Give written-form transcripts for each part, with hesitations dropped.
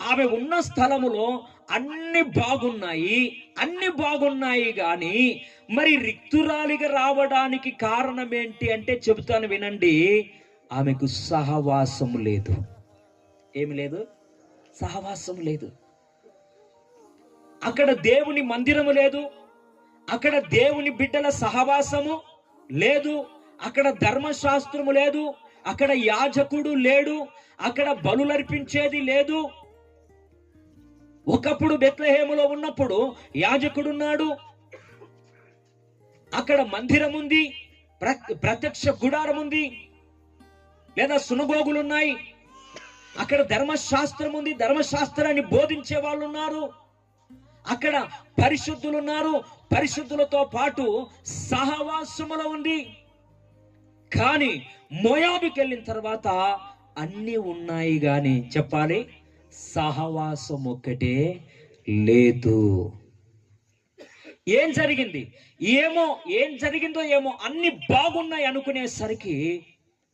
ఆమె ఉన్న స్థలములో అన్ని బాగున్నాయి కానీ మరి రిక్తురాలిగా రావడానికి కారణం ఏంటి అంటే చెబుతాను వినండి. ఆమెకు సహవాసము లేదు. ఏమి లేదు? సహవాసం లేదు. అక్కడ దేవుని మందిరము లేదు, అక్కడ దేవుని బిడ్డల సహవాసము లేదు, అక్కడ ధర్మశాస్త్రము లేదు, అక్కడ యాజకుడు లేడు, అక్కడ బలులర్పించేది లేదు. ఒకప్పుడు బెత్లెహేములో ఉన్నప్పుడు యాజకుడున్నాడు, అక్కడ మందిరం ఉంది, ప్రత్యక్ష గుడారం ఉంది, లేదా సునగోగులున్నాయి, అక్కడ ధర్మశాస్త్రం ఉంది, ధర్మశాస్త్రాన్ని బోధించే వాళ్ళు ఉన్నారు, అక్కడ పరిశుద్ధులు ఉన్నారు, పరిశుద్ధులతో పాటు సహవాసములో ఉంది. కానీ మోయాబుకి వెళ్ళిన తర్వాత అన్ని ఉన్నాయి కానీ చెప్పాలి, సహవాసం ఒక్కటే లేదు. ఏం జరిగిందో ఏమో అన్ని బాగున్నాయి అనుకునేసరికి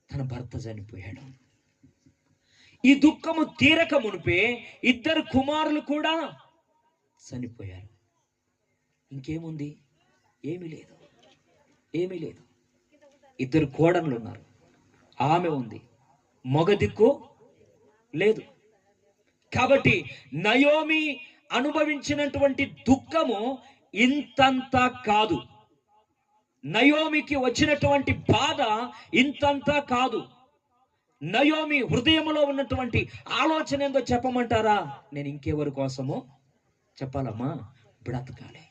తన భర్త చనిపోయాడు. ఈ దుఃఖము తీరక మునిపే 2 కుమారులు కూడా చనిపోయారు. ఇంకేముంది? ఏమీ లేదు. 2 కోడళ్ళు ఉన్నారు, ఆమె ఉంది, మగ దిక్కు లేదు. కాబట్టి నయోమి అనుభవించినటువంటి దుఃఖము ఇంతంత కాదు, నయోమికి వచ్చినటువంటి బాధ ఇంతంత కాదు. నయోమి హృదయంలో ఉన్నటువంటి ఆలోచన ఏందో చెప్పమంటారా? నేను ఇంకెవరి కోసమో చెప్పాలమ్మా, బ్రతకాలి.